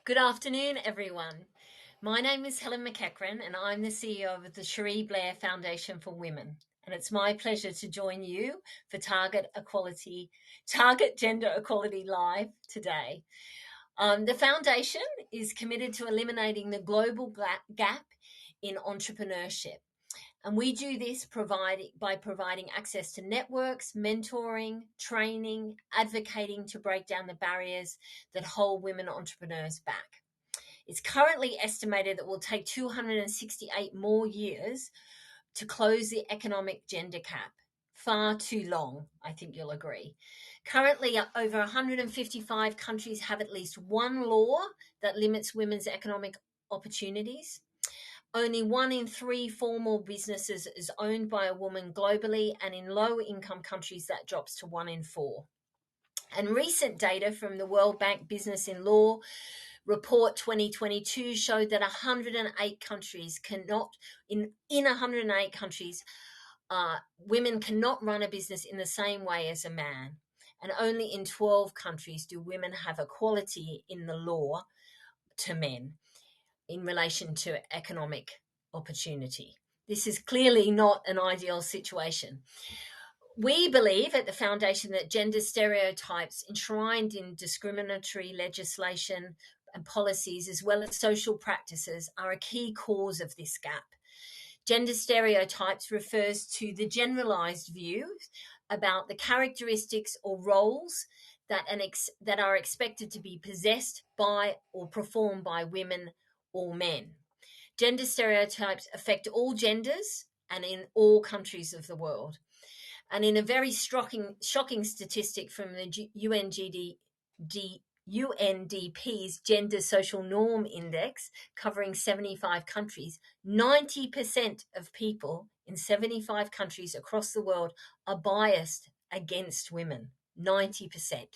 Good afternoon, everyone. My name is Helen McEachran, and I'm the CEO of the Cherie Blair Foundation for Women. And it's my pleasure to join you for Target Gender Equality Live today. The foundation is committed to eliminating the global gap in entrepreneurship. And we do this by providing access to networks, mentoring, training, advocating to break down the barriers that hold women entrepreneurs back. It's currently estimated that it will take 268 more years to close the economic gender gap. Far too long, I think you'll agree. Currently, over 155 countries have at least one law that limits women's economic opportunities. Only 1 in 3 formal businesses is owned by a woman globally, and in low-income countries, that drops to 1 in 4. And recent data from the World Bank Business in Law Report 2022 showed that 108 countries in 108 countries, women cannot run a business in the same way as a man. And only in 12 countries do women have equality in the law to men in relation to economic opportunity. This is clearly not an ideal situation. We believe at the foundation that gender stereotypes enshrined in discriminatory legislation and policies, as well as social practices, are a key cause of this gap. Gender stereotypes refers to the generalized views about the characteristics or roles that are expected to be possessed by or performed by women or men. Gender stereotypes affect all genders and in all countries of the world. And in a very shocking statistic from the UNDP's Gender Social Norm Index, covering 75 countries, 90% of people in 75 countries across the world are biased against women. 90%.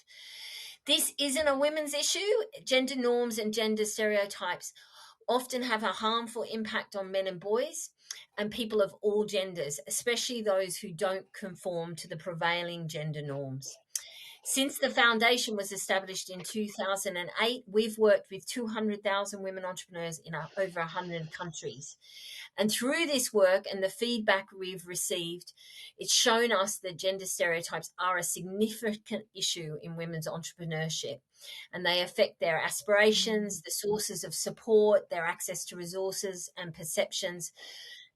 This isn't a women's issue. Gender norms and gender stereotypes often have a harmful impact on men and boys and people of all genders, especially those who don't conform to the prevailing gender norms. Since the foundation was established in 2008, we've worked with 200,000 women entrepreneurs in over 100 countries. And through this work and the feedback we've received, it's shown us that gender stereotypes are a significant issue in women's entrepreneurship. And they affect their aspirations, the sources of support, their access to resources and perceptions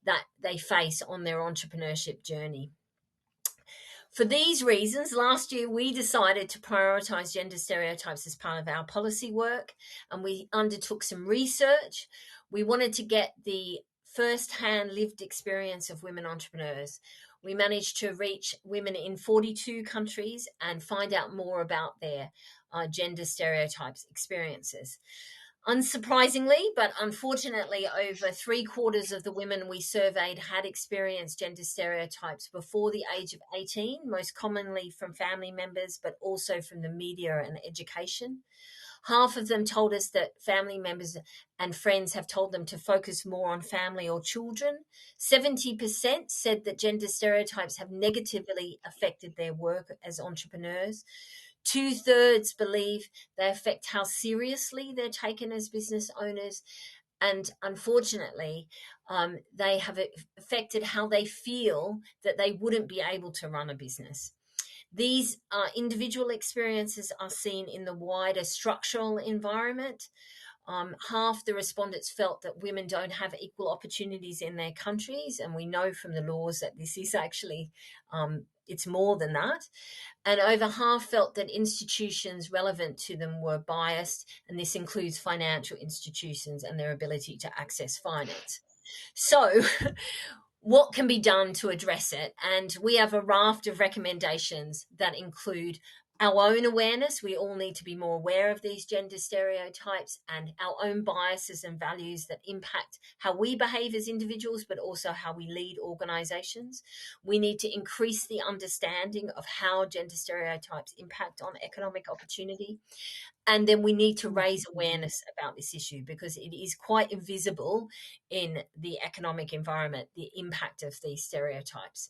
that they face on their entrepreneurship journey. For these reasons, last year we decided to prioritize gender stereotypes as part of our policy work, and we undertook some research. We wanted to get the first-hand lived experience of women entrepreneurs. We managed to reach women in 42 countries and find out more about their gender stereotypes experiences. Unsurprisingly, but unfortunately, over 3/4 of the women we surveyed had experienced gender stereotypes before the age of 18, most commonly from family members, but also from the media and education. Half of them told us that family members and friends have told them to focus more on family or children. 70% said that gender stereotypes have negatively affected their work as entrepreneurs. 2/3 believe they affect how seriously they're taken as business owners. And unfortunately, they have affected how they feel that they wouldn't be able to run a business. These individual experiences are seen in the wider structural environment. Half the respondents felt that women don't have equal opportunities in their countries, and we know from the laws that this is actually it's more than that. And over half felt that institutions relevant to them were biased, and this includes financial institutions and their ability to access finance. So, what can be done to address it? And we have a raft of recommendations that include our own awareness. We all need to be more aware of these gender stereotypes and our own biases and values that impact how we behave as individuals, but also how we lead organizations. We need to increase the understanding of how gender stereotypes impact on economic opportunity. And then we need to raise awareness about this issue because it is quite invisible in the economic environment, the impact of these stereotypes.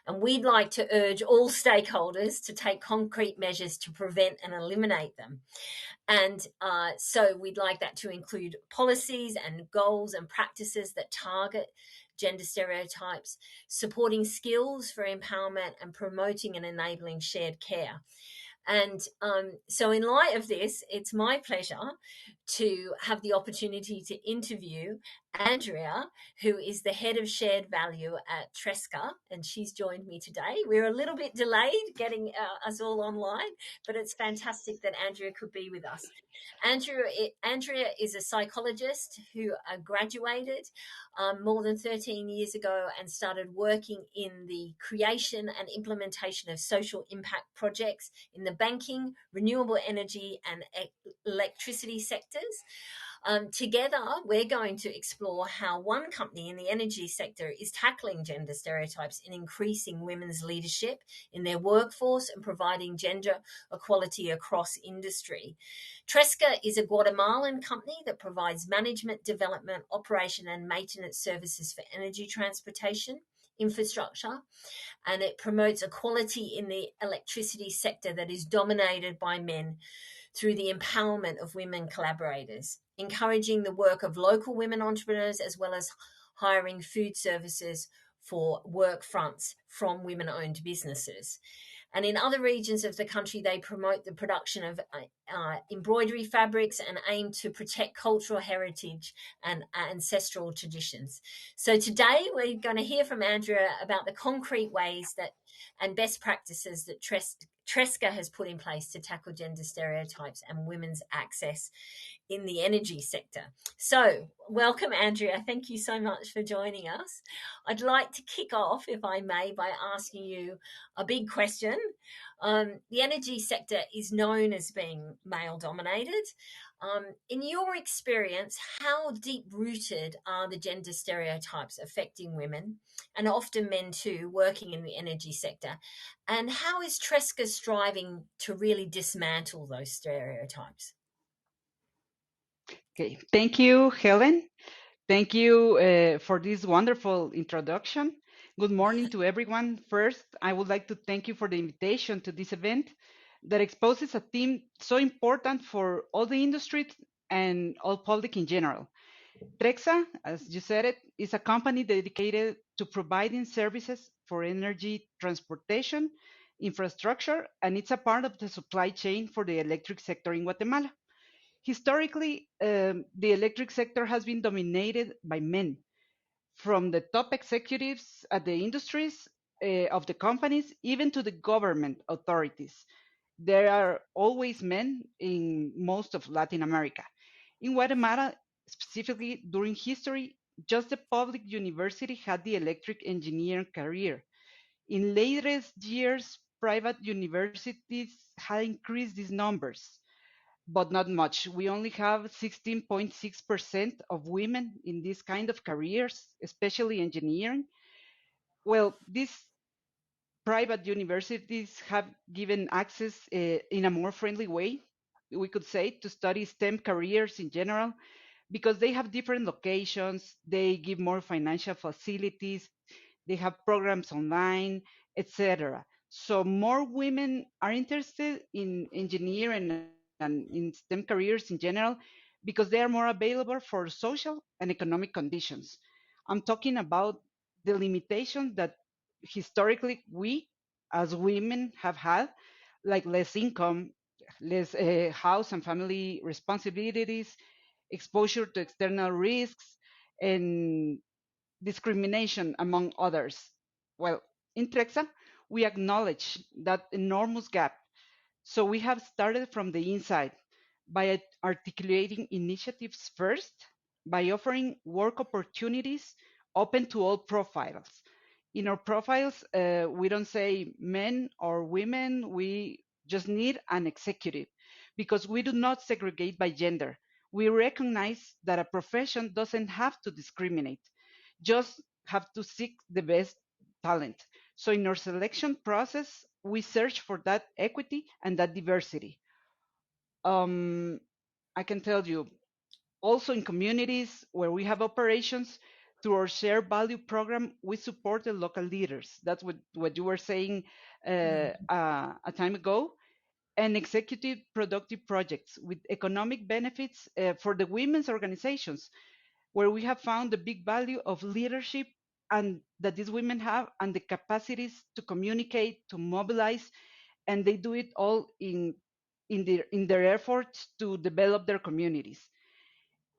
And we'd like to urge all stakeholders to take concrete measures to prevent and eliminate them. And so we'd like that to include policies and goals and practices that target gender stereotypes, supporting skills for empowerment, and promoting and enabling shared care. And so, in light of this, it's my pleasure to have the opportunity to interview Andrea, who is the head of shared value at Tresca, and she's joined me today. We're a little bit delayed getting us all online, but it's fantastic that Andrea could be with us. Andrea is a psychologist who graduated more than 13 years ago and started working in the creation and implementation of social impact projects in the banking, renewable energy, and electricity sectors. Together, we're going to explore how one company in the energy sector is tackling gender stereotypes in increasing women's leadership in their workforce and providing gender equality across industry. Tresca is a Guatemalan company that provides management, development, operation, and maintenance services for energy transportation, infrastructure, and it promotes equality in the electricity sector that is dominated by men through the empowerment of women collaborators, encouraging the work of local women entrepreneurs, as well as hiring food services for work fronts from women-owned businesses. And in other regions of the country, they promote the production of embroidery fabrics and aim to protect cultural heritage and ancestral traditions. So today we're going to hear from Andrea about the concrete ways that and best practices that Tresca has put in place to tackle gender stereotypes and women's access in the energy sector. So, welcome, Andrea. Thank you so much for joining us. I'd like to kick off, if I may, by asking you a big question. The energy sector is known as being male dominated. In your experience, how deep rooted are the gender stereotypes affecting women, and often men too, working in the energy sector? And how is Tresca striving to really dismantle those stereotypes? Okay, thank you, Helen. Thank you for this wonderful introduction. Good morning to everyone. First, I would like to thank you for the invitation to this event that exposes a theme so important for all the industry and all public in general. Trexa, as you said it, is a company dedicated to providing services for energy transportation, infrastructure, and it's a part of the supply chain for the electric sector in Guatemala. Historically, the electric sector has been dominated by men, from the top executives at the industries of the companies, even to the government authorities. There are always men in most of Latin America. In Guatemala, specifically during history, just the public university had the electric engineering career. In latest years, private universities had increased these numbers, but not much. We only have 16.6% of women in this kind of careers, especially engineering. Well, these private universities have given access in a more friendly way, we could say, to study STEM careers in general, because they have different locations, they give more financial facilities, they have programs online, etc. So more women are interested in engineering and in STEM careers in general because they are more available for social and economic conditions. I'm talking about the limitations that historically we as women have had, like less income, less house and family responsibilities, exposure to external risks, and discrimination, among others. Well, in Trexa, we acknowledge that enormous gap. So we have started from the inside by articulating initiatives first, by offering work opportunities open to all profiles. In our profiles, we don't say men or women, we just need an executive because we do not segregate by gender. We recognize that a profession doesn't have to discriminate, just have to seek the best talent. So in our selection process, we search for that equity and that diversity. Um, I can tell you, also in communities where we have operations, Through our shared value program, we support the local leaders. That's what you were saying a time ago. And executive productive projects with economic benefits for the women's organizations, where we have found the big value of leadership and that these women have and the capacities to communicate, to mobilize, and they do it all in their efforts to develop their communities.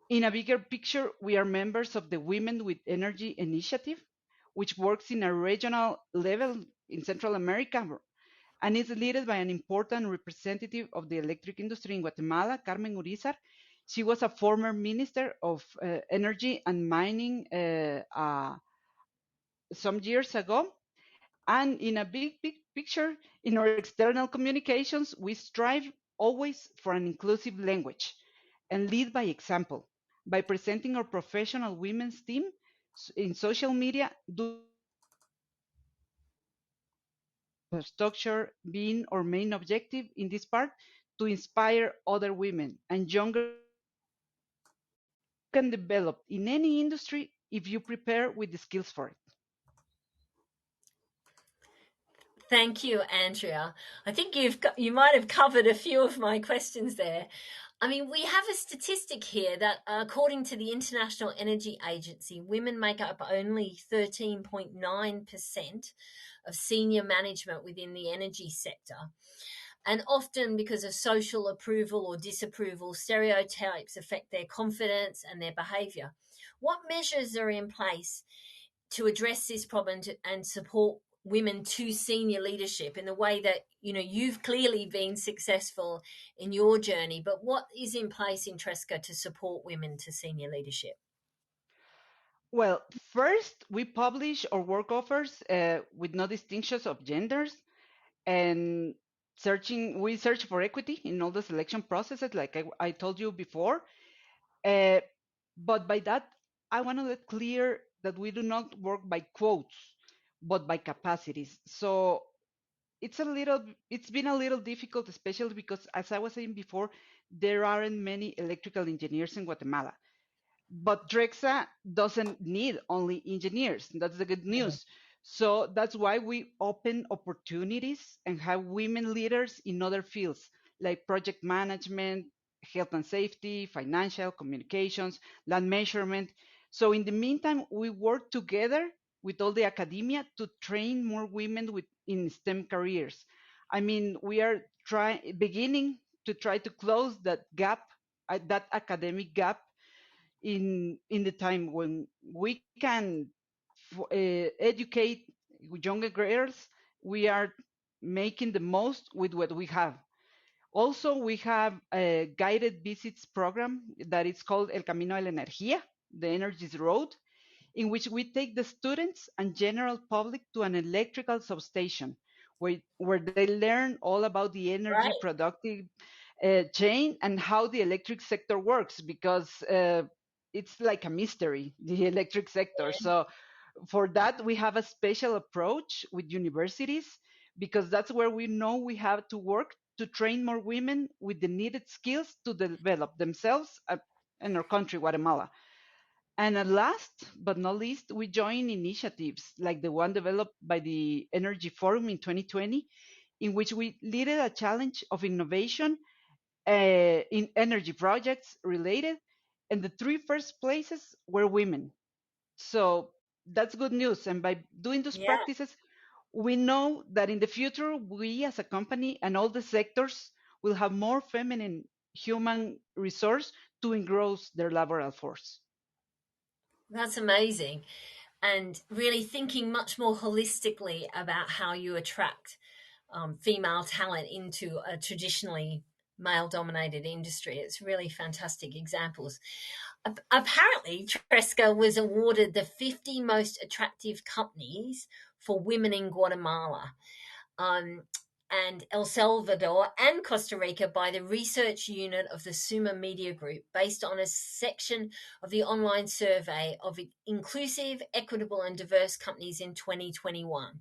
In a bigger picture, we are members of the Women with Energy Initiative, which works in a regional level in Central America and is led by an important representative of the electric industry in Guatemala, Carmen Urizar. She was a former minister of energy and mining some years ago. And in a big picture, in our external communications, we strive always for an inclusive language and lead by example by presenting our professional women's team in social media, doing structure being our main objective in this part to inspire other women and younger can develop in any industry if you prepare with the skills for it. Thank you, Andrea. I think you might have covered a few of my questions there. I mean, we have a statistic here that, according to the International Energy Agency, women make up only 13.9% of senior management within the energy sector. And often, because of social approval or disapproval, stereotypes affect their confidence and their behavior. What measures are in place to address this problem and support women to senior leadership in the way that you've clearly been successful in your journey, but what is in place in Tresca to support women to senior leadership? Well, first, we publish our work offers with no distinctions of genders and we search for equity in all the selection processes, like I told you before. Uh, but by that, I want to make clear that we do not work by quotes, but by capacities. So it's been a little difficult, especially because, as I was saying before, there aren't many electrical engineers in Guatemala. But Drexa doesn't need only engineers. That's the good news. So that's why we open opportunities and have women leaders in other fields like project management, health and safety, financial, communications, land measurement. So in the meantime, we work together with all the academia to train more women in STEM careers. I mean, we are beginning to try to close that gap, that academic gap in the time when we can educate younger girls. We are making the most with what we have. Also, we have a guided visits program that is called El Camino de la Energía, the Energy's Road, in which we take the students and general public to an electrical substation where they learn all about the energy Right. productive chain and how the electric sector works, because it's like a mystery, the electric sector. So for that, we have a special approach with universities, because that's where we know we have to work to train more women with the needed skills to develop themselves in our country, Guatemala. And at last but not least, we join initiatives like the one developed by the Energy Forum in 2020, in which we led a challenge of innovation in energy projects related, and the three first places were women. So that's good news. And by doing those Yeah, practices, we know that in the future, we as a company and all the sectors will have more feminine human resource to engross their laboral force. that's amazing. And really thinking much more holistically about how you attract female talent into a traditionally male dominated industry. It's really fantastic examples. Apparently, Tresca was awarded the 50 most attractive companies for women in Guatemala, um, and El Salvador and Costa Rica by the research unit of the Suma Media Group, based on a section of the online survey of inclusive, equitable, and diverse companies in 2021.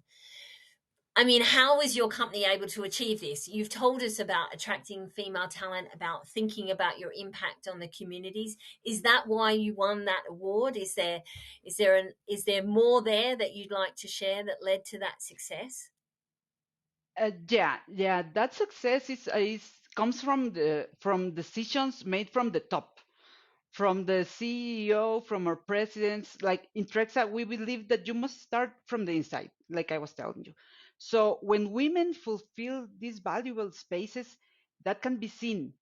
I mean, how is your company able to achieve this? You've told us about attracting female talent, about thinking about your impact on the communities. Is that why you won that award? Is there more there that you'd like to share that led to that success? Yeah. That success is comes from decisions made from the top, from the CEO, from our presidents. Like in Trexa, we believe that you must start from the inside, like I was telling you. So when women fulfill these valuable spaces, that can be seen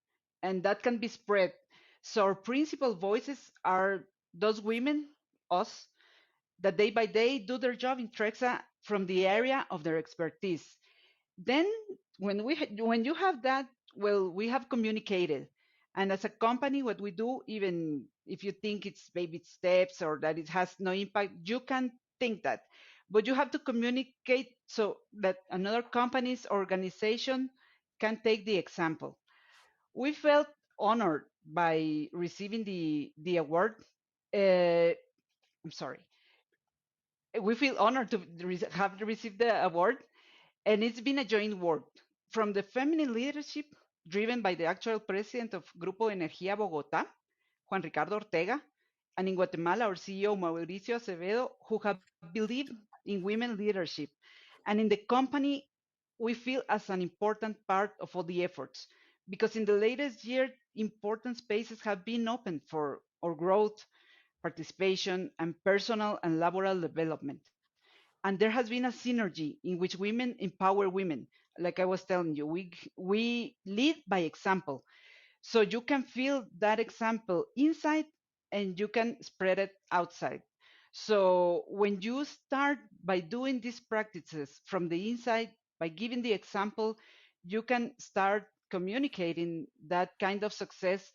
and that can be spread. So our principal voices are those women, us, that day by day do their job in Trexa from the area of their expertise. Then when you have that, well, we have communicated. And as a company, what we do, even if you think it's baby steps or that it has no impact, you can think that, but you have to communicate so that another company's organization can take the example. We felt honored by receiving the award. I'm sorry, we feel honored to have received the award, and it's been a joint work from the feminine leadership driven by the actual president of Grupo Energía Bogotá, Juan Ricardo Ortega, and in Guatemala, our CEO, Mauricio Acevedo, who have believed in women leadership. And in the company, we feel as an important part of all the efforts, because in the latest year, important spaces have been opened for our growth, participation, and personal and laboral development. And there has been a synergy in which women empower women. Like I was telling you, we lead by example. So you can feel that example inside and you can spread it outside. So when you start by doing these practices from the inside, by giving the example, you can start communicating that kind of success,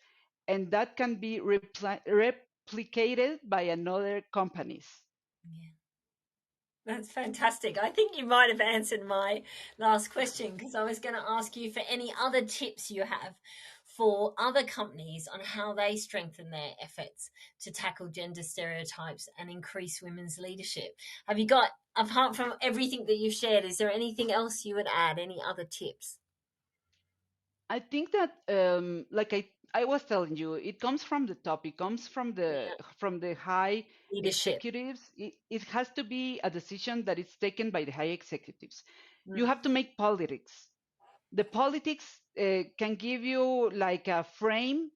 and that can be replicated by another companies. Yeah. That's fantastic. I think you might have answered my last question because I was going to ask you for any other tips you have for other companies on how they strengthen their efforts to tackle gender stereotypes and increase women's leadership. Have you got, apart from everything that you've shared, is there anything else you would add? Any other tips? I think that, like I was telling you, it comes from the top. It comes Yeah, from the high leadership. executives. It has to be a decision that is taken by the high executives. You Mm, have to make politics. The politics can give you like a frame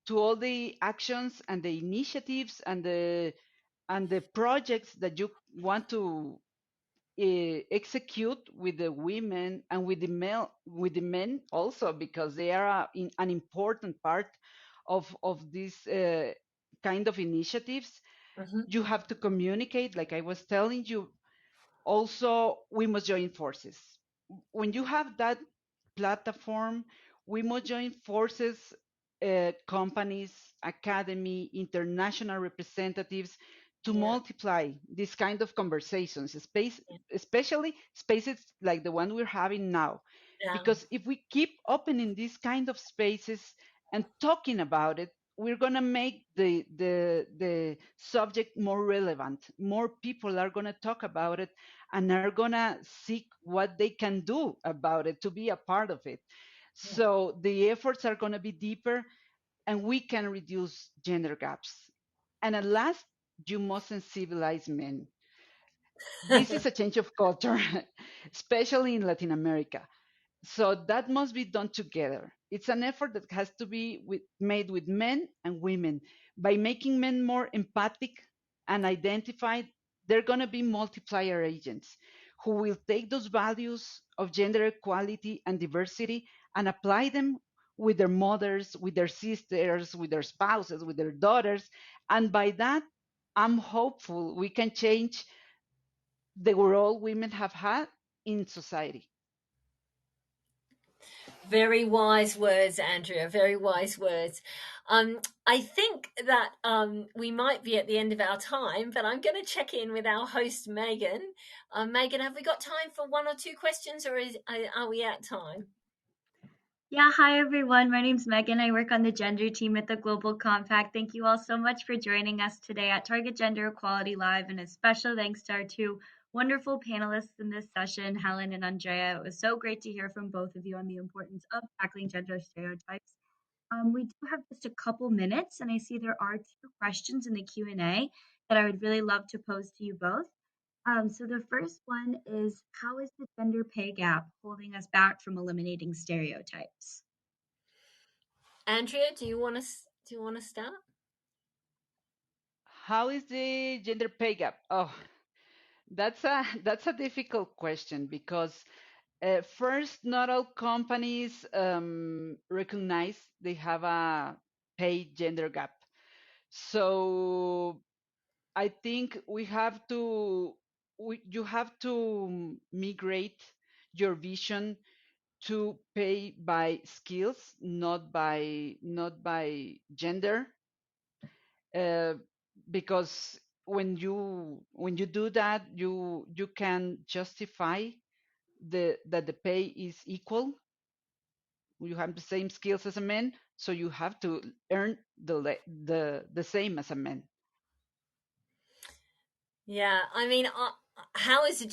to all the actions and the initiatives and the projects that you want to execute with the women and with the men also, because they are an important part of these kind of initiatives. mhm. You have to communicate, like I was telling you. Also, we must join forces. When you have that platform, we must join forces, companies, academy, international representatives, to Yeah, multiply this kind of conversations, especially spaces like the one we're having now. yeah, Because if we keep opening these kind of spaces and talking about it, we're going to make the subject more relevant. More people are going to talk about it and are going to seek what they can do about it to be a part of it. yeah. So the efforts are going to be deeper, and we can reduce gender gaps. And at last, you mustn't civilize men. This is a change of culture, especially in Latin America. So that must be done together. It's an effort that has to be made with men and women. By making men more empathic and identified, they're going to be multiplier agents who will take those values of gender equality and diversity and apply them with their mothers, with their sisters, with their spouses, with their daughters. And by that, I'm hopeful we can change the role women have had in society. Very wise words, Andrea. Very wise words. I think that we might be at the end of our time, but I'm going to check in with our host, Megan. Megan, have we got time for one or two questions, or are we at time? Yeah, hi everyone. My name's Megan. I work on the gender team at the Global Compact. Thank you all so much for joining us today at Target Gender Equality Live, and a special thanks to our two wonderful panelists in this session, Helen and Andrea. It was so great to hear from both of you on the importance of tackling gender stereotypes. We do have just a couple minutes, and I see there are two questions in the Q&A that I would really love to pose to you both. So the first one is, how is the gender pay gap holding us back from eliminating stereotypes? Andrea, do you want to start? How is the gender pay gap? Oh, that's a difficult question because first, not all companies recognize they have a pay gender gap. So I think you have to migrate your vision to pay by skills, not by gender, uh, because when you do that, you can justify that the pay is equal. You have the same skills as a man, so you have to earn the same as a man. Yeah, I mean, how is the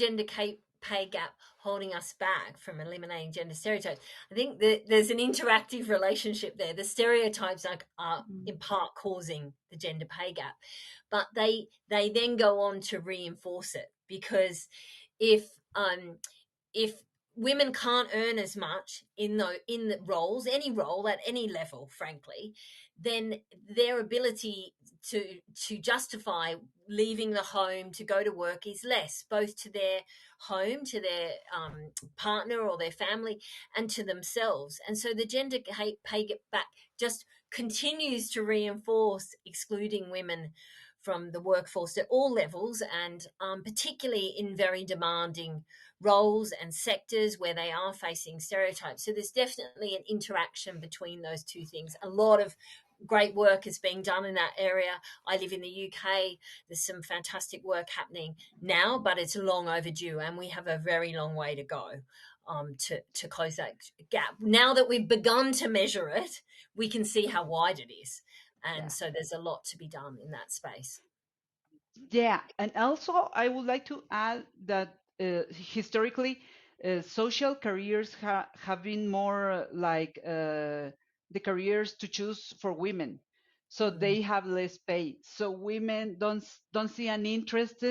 pay gap holding us back from eliminating gender stereotypes? I think that there's an interactive relationship there. The stereotypes are Mhm. in part causing the gender pay gap, but they then go on to reinforce it, because if um if women can't earn as much in the roles, any role at any level, frankly, then their ability to justify leaving the home to go to work is less, both to their home, to their partner or their family, and to themselves. And so the gender pay back just continues to reinforce excluding women from the workforce at all levels, and particularly in very demanding roles and sectors where they are facing stereotypes. So there's definitely an interaction between those two things. A lot of great work is being done in that area. I live in the UK. There's some fantastic work happening now, but it's long overdue, and we have a very long way to go to close that gap. Now that we've begun to measure it, we can see how wide it is. And Yeah. so there's a lot to be done in that space. Yeah, and also I would like to add that historically, social careers have been more like the careers to choose for women, so Mm. they have less pay. So women don't see an interest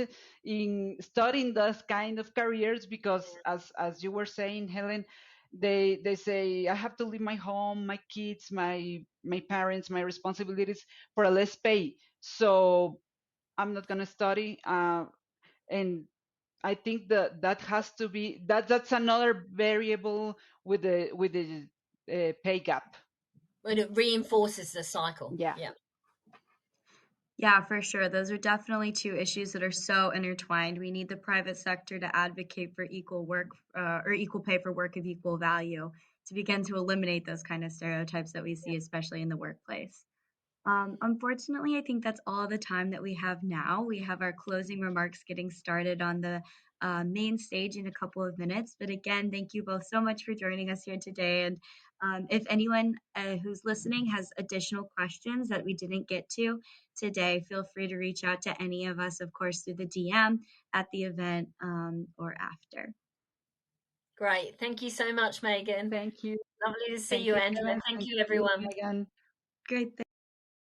in studying those kind of careers because, as you were saying, Helen, they say I have to leave my home, my kids, my parents, my responsibilities for a less pay. So I'm not going to study. And I think that has to be that's another variable with the pay gap. But it reinforces the cycle. Yeah, Yeah. Yeah, for sure. Those are definitely two issues that are so intertwined. We need the private sector to advocate for equal work or equal pay for work of equal value to begin to eliminate those kind of stereotypes that we see, especially in the workplace. Unfortunately, I think that's all the time that we have now. We have our closing remarks getting started on the main stage in a couple of minutes. But again, thank you both so much for joining us here today. And if anyone who's listening has additional questions that we didn't get to today, feel free to reach out to any of us, of course, through the DM at the event or after. Great. Thank you so much, Megan. thank you, Lovely to see thank you, you, Andrea. Helen, Thank thank you, you, everyone. Megan. Great.